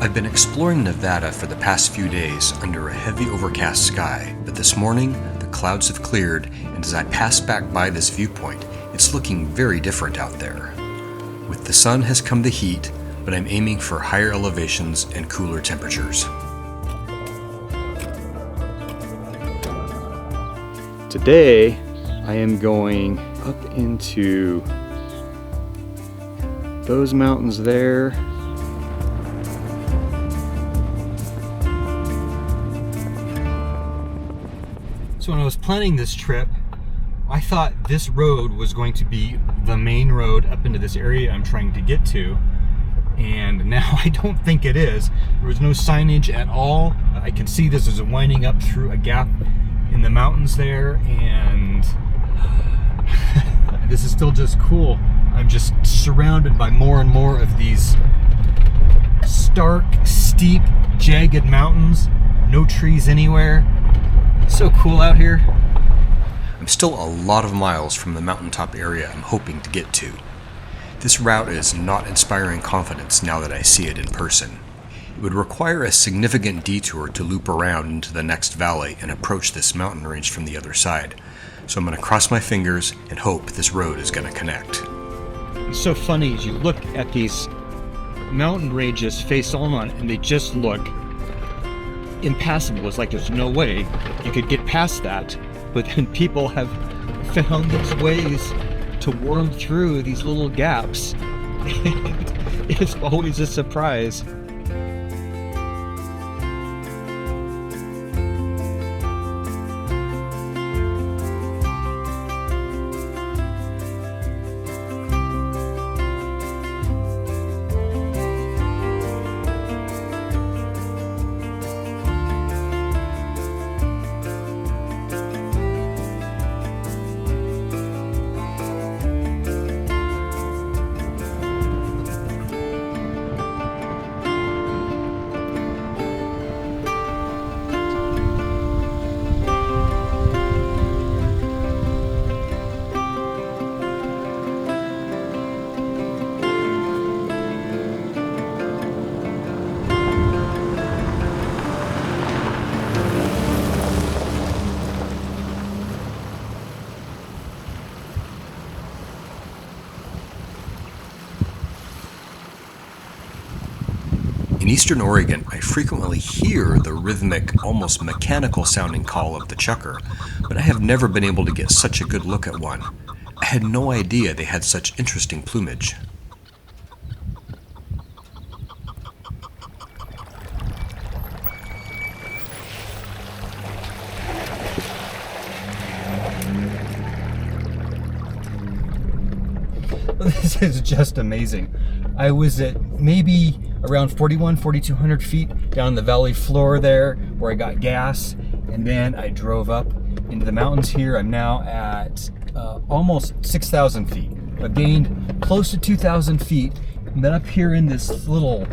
I've been exploring Nevada for the past few days under a heavy overcast sky, but this morning the clouds have cleared, and as I pass back by this viewpoint, it's looking very different out there. With the sun has come the heat, but I'm aiming for higher elevations and cooler temperatures. Today, I am going up into those mountains there. So when I was planning this trip, I thought this road was going to be the main road up into this area I'm trying to get to, and now I don't think it is. There was no signage at all. I can see this is winding up through a gap in the mountains there, and this is still just cool. I'm just surrounded by more and more of these stark, steep, jagged mountains. No trees anywhere. So cool out here. I'm still a lot of miles from the mountaintop area I'm hoping to get to. This route is not inspiring confidence now that I see it in person. It would require a significant detour to loop around into the next valley and approach this mountain range from the other side. So I'm going to cross my fingers and hope this road is going to connect. It's so funny as you look at these mountain ranges face on, and they just look impassable. It's like there's no way you could get past that, but then people have found these ways to worm through these little gaps. It's always a surprise. In eastern Oregon, I frequently hear the rhythmic, almost mechanical sounding call of the chukar, but I have never been able to get such a good look at one. I had no idea they had such interesting plumage. This is just amazing. I was at maybe around 4,200 feet down the valley floor there where I got gas, and then I drove up into the mountains here. I'm now at almost 6,000 feet. I've gained close to 2,000 feet, and then up here in this little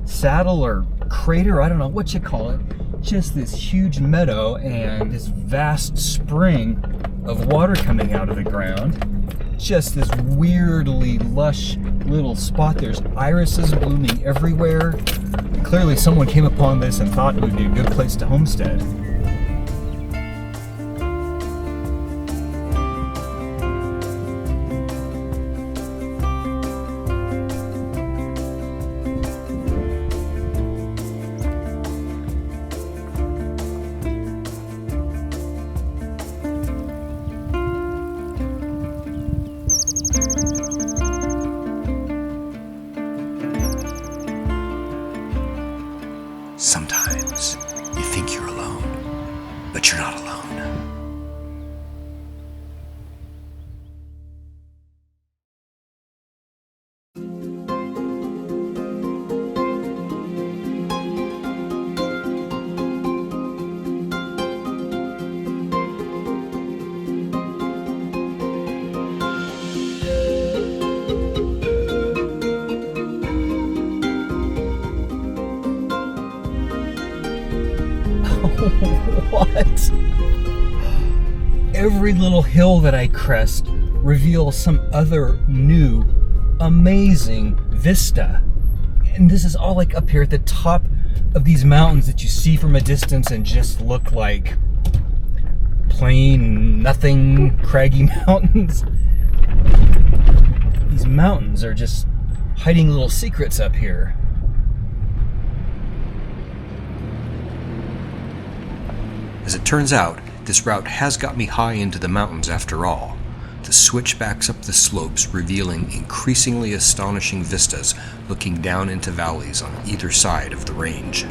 saddle or crater, I don't know what you call it, just this huge meadow and this vast spring of water coming out of the ground. Just this weirdly lush little spot. There's irises blooming everywhere. Clearly someone came upon this and thought it would be a good place to homestead. Sometimes you think you're alone, but you're not alone. What? Every little hill that I crest reveals some other new, amazing vista. And this is all like up here at the top of these mountains that you see from a distance and just look like plain nothing craggy mountains. These mountains are just hiding little secrets up here. As it turns out, this route has got me high into the mountains after all. The switch backs up the slopes, revealing increasingly astonishing vistas looking down into valleys on either side of the range.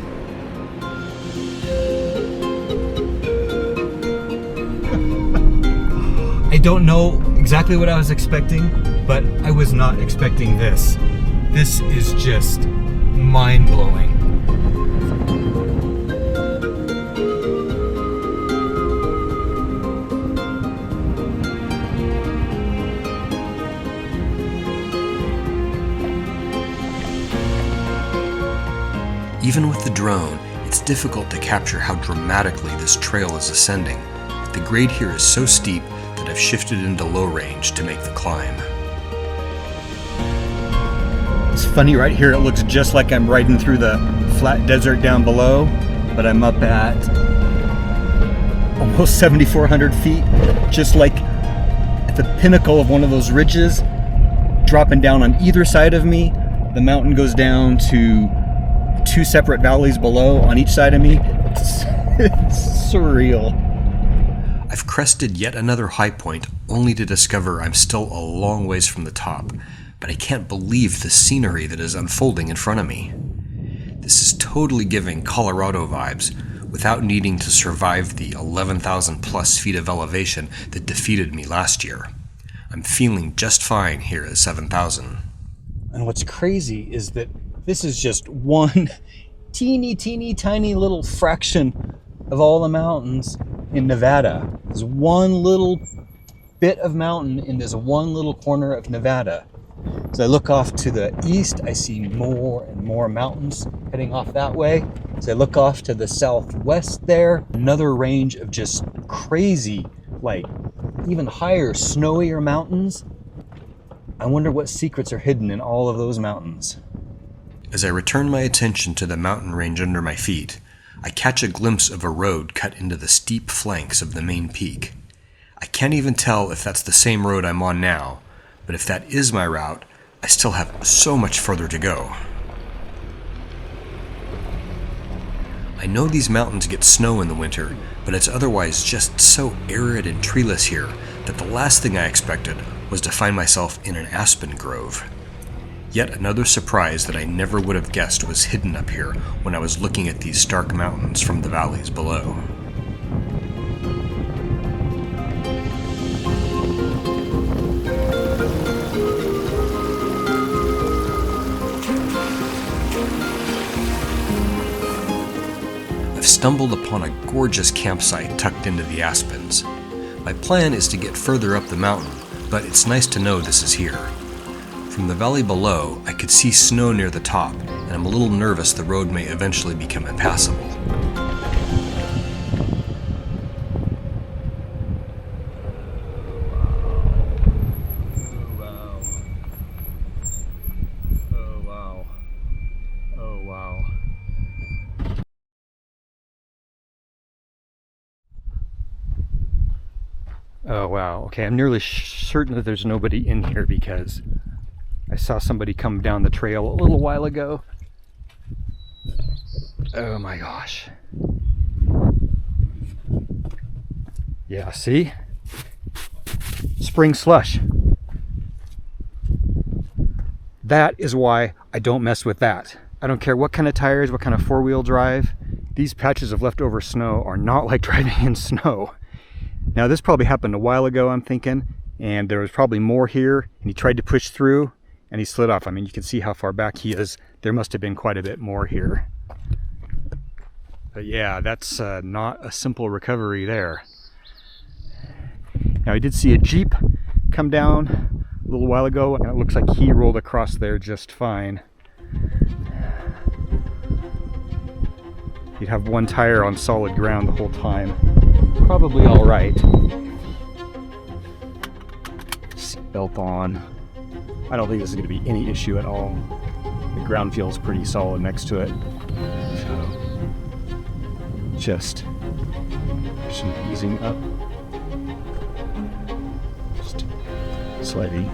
I don't know exactly what I was expecting, but I was not expecting this. This is just mind-blowing. Even with the drone, it's difficult to capture how dramatically this trail is ascending. The grade here is so steep that I've shifted into low range to make the climb. It's funny, right here it looks just like I'm riding through the flat desert down below, but I'm up at almost 7,400 feet, just like at the pinnacle of one of those ridges, dropping down on either side of me. The mountain goes down to 2 separate valleys below on each side of me. It's surreal. I've crested yet another high point, only to discover I'm still a long ways from the top, but I can't believe the scenery that is unfolding in front of me. This is totally giving Colorado vibes, without needing to survive the 11,000 plus feet of elevation that defeated me last year. I'm feeling just fine here at 7,000. And what's crazy is that this is just one teeny tiny little fraction of all the mountains in Nevada. There's one little bit of mountain in this one little corner of Nevada. As I look off to the east, I see more and more mountains heading off that way. As I look off to the southwest there, another range of just crazy, like even higher, snowier mountains. I wonder what secrets are hidden in all of those mountains. As I return my attention to the mountain range under my feet, I catch a glimpse of a road cut into the steep flanks of the main peak. I can't even tell if that's the same road I'm on now, but if that is my route, I still have so much further to go. I know these mountains get snow in the winter, but it's otherwise just so arid and treeless here that the last thing I expected was to find myself in an aspen grove. Yet another surprise that I never would have guessed was hidden up here when I was looking at these stark mountains from the valleys below. I've stumbled upon a gorgeous campsite tucked into the aspens. My plan is to get further up the mountain, but it's nice to know this is here. From the valley below, I could see snow near the top, and I'm a little nervous the road may eventually become impassable. Oh wow, okay, I'm nearly certain that there's nobody in here because I saw somebody come down the trail a little while ago. Oh my gosh. Yeah, see? Spring slush. That is why I don't mess with that. I don't care what kind of tires, what kind of four-wheel drive. These patches of leftover snow are not like driving in snow. Now this probably happened a while ago, I'm thinking, and there was probably more here, and he tried to push through, and he slid off. I mean, you can see how far back he is. There must have been quite a bit more here. But yeah, that's not a simple recovery there. Now I did see a Jeep come down a little while ago, and it looks like he rolled across there just fine. He'd have one tire on solid ground the whole time. Probably all right. Seatbelt on. I don't think this is going to be any issue at all. the ground feels pretty solid next to it. So just some easing up, just sliding.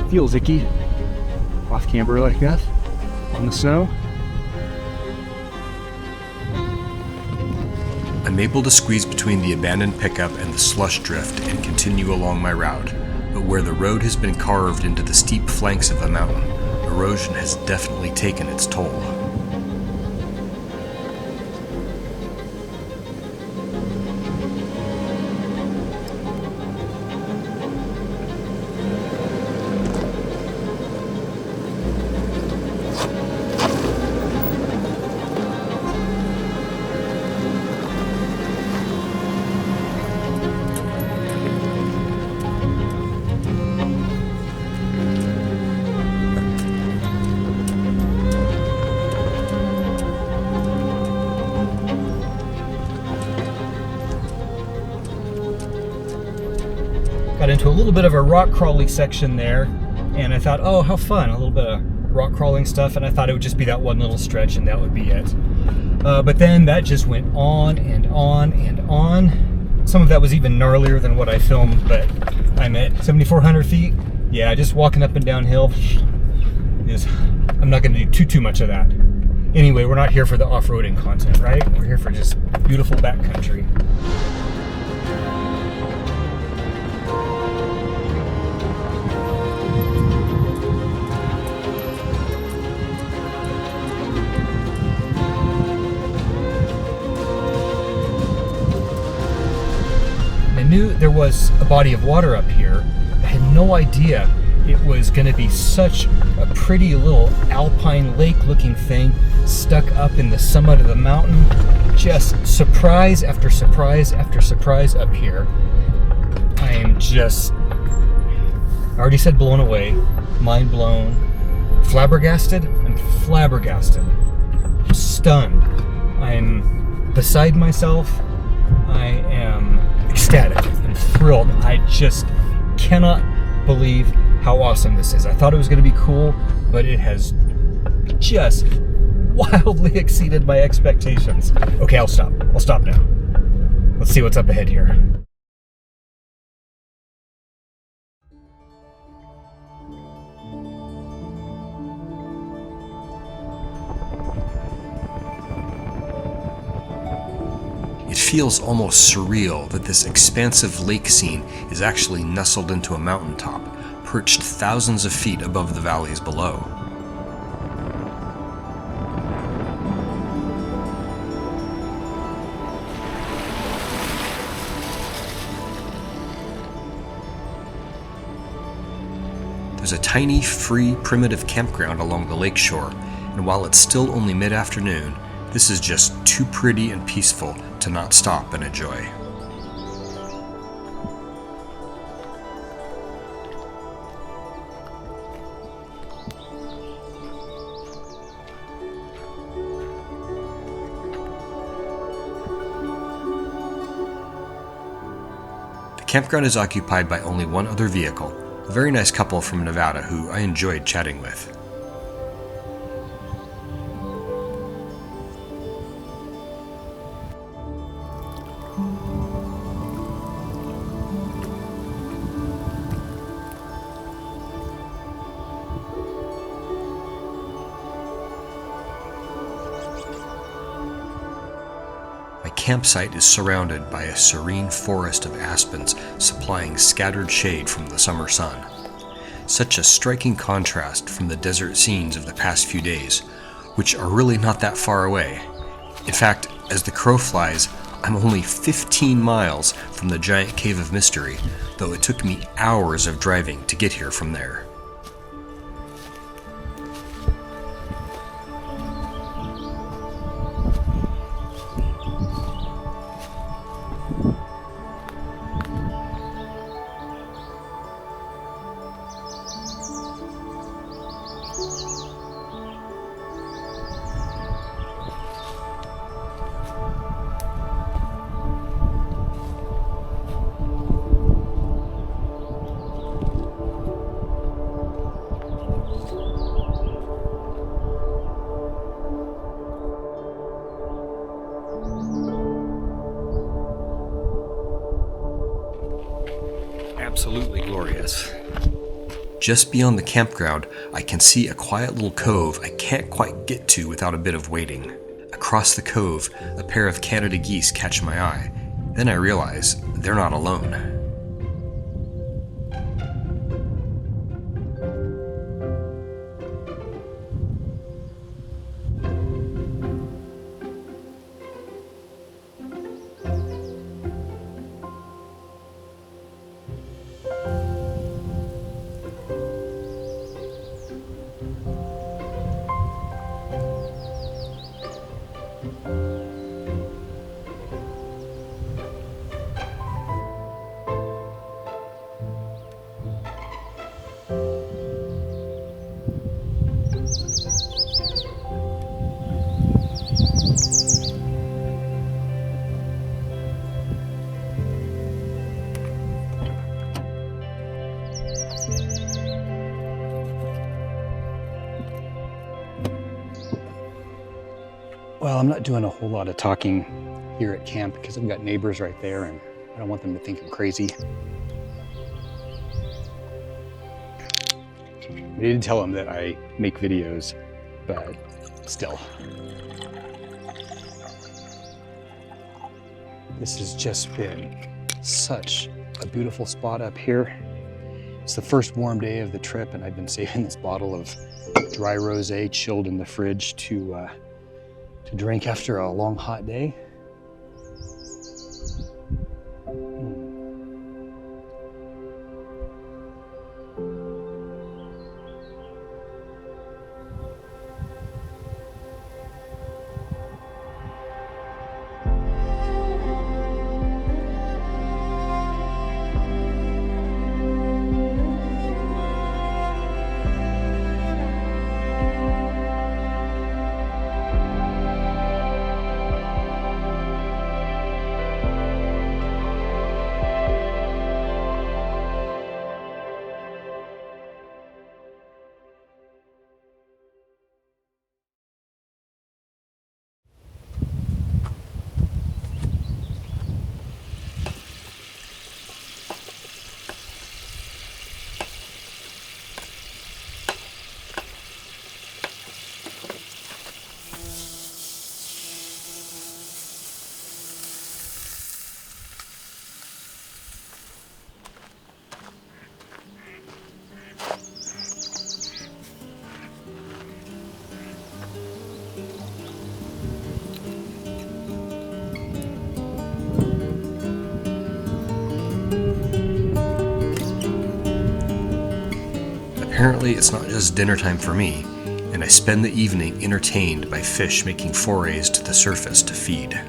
Feels icky off camber like that on the snow. I'm able to squeeze between the abandoned pickup and the slush drift and continue along my route, but where the road has been carved into the steep flanks of the mountain, erosion has definitely taken its toll. Got into a little bit of a rock crawly section there, and I thought, oh, how fun, a little bit of rock crawling stuff, and I thought it would just be that one little stretch and that would be it. But then that just went on and on and on. Some of that was even gnarlier than what I filmed, but I'm at 7,400 feet. Yeah, just walking up and downhill is, I'm not gonna do too much of that. Anyway, we're not here for the off-roading content, right? We're here for just beautiful backcountry. Knew there was a body of water up here. I had no idea it was going to be such a pretty little alpine lake looking thing stuck up in the summit of the mountain. Just surprise after surprise after surprise up here. I am just, I already said blown away, mind blown, flabbergasted. I'm flabbergasted, stunned. I'm beside myself. I am ecstatic and thrilled. I just cannot believe how awesome this is. I thought it was going to be cool, but it has just wildly exceeded my expectations. Okay, I'll stop. I'll stop now. Let's see what's up ahead here. It feels almost surreal that this expansive lake scene is actually nestled into a mountaintop, perched thousands of feet above the valleys below. There's a tiny, free, primitive campground along the lakeshore, and while it's still only mid-afternoon, this is just too pretty and peaceful to not stop and enjoy. The campground is occupied by only one other vehicle, a very nice couple from Nevada who I enjoyed chatting with. My campsite is surrounded by a serene forest of aspens supplying scattered shade from the summer sun. Such a striking contrast from the desert scenes of the past few days, which are really not that far away. In fact, as the crow flies, I'm only 15 miles from the giant cave of mystery, though it took me hours of driving to get here from there. absolutely glorious. Just beyond the campground, I can see a quiet little cove I can't quite get to without a bit of wading. Across the cove, a pair of Canada geese catch my eye. Then I realize they're not alone. Well, I'm not doing a whole lot of talking here at camp because I've got neighbors right there and I don't want them to think I'm crazy. I didn't tell them that I make videos, but still. This has just been such a beautiful spot up here. It's the first warm day of the trip and I've been saving this bottle of dry rosé chilled in the fridge to drink after a long hot day. Apparently, it's not just dinner time for me, and I spend the evening entertained by fish making forays to the surface to feed.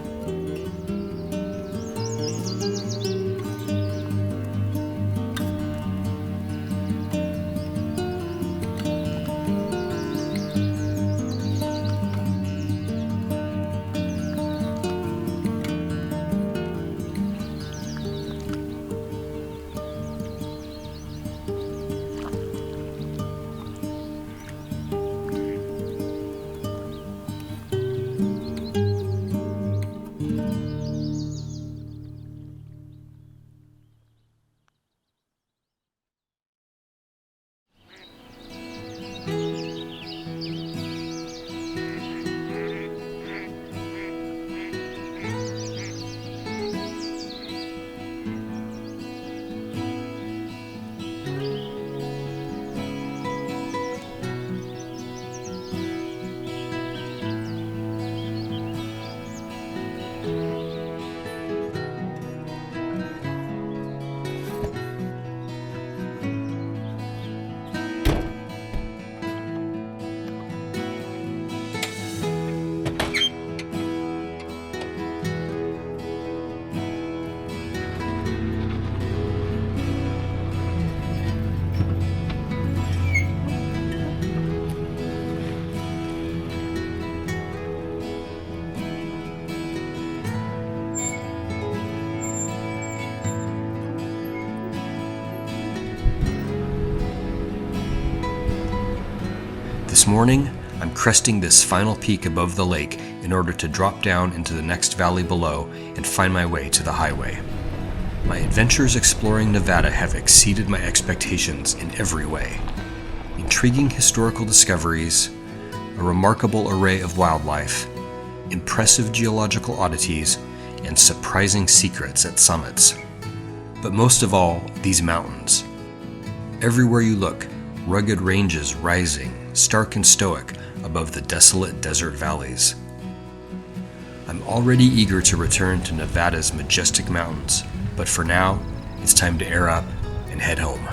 This morning, I'm cresting this final peak above the lake in order to drop down into the next valley below and find my way to the highway. My adventures exploring Nevada have exceeded my expectations in every way. Intriguing historical discoveries, a remarkable array of wildlife, impressive geological oddities, and surprising secrets at summits. But most of all, these mountains. Everywhere you look, rugged ranges rising, stark and stoic, above the desolate desert valleys. I'm already eager to return to Nevada's majestic mountains, but for now, it's time to air up and head home.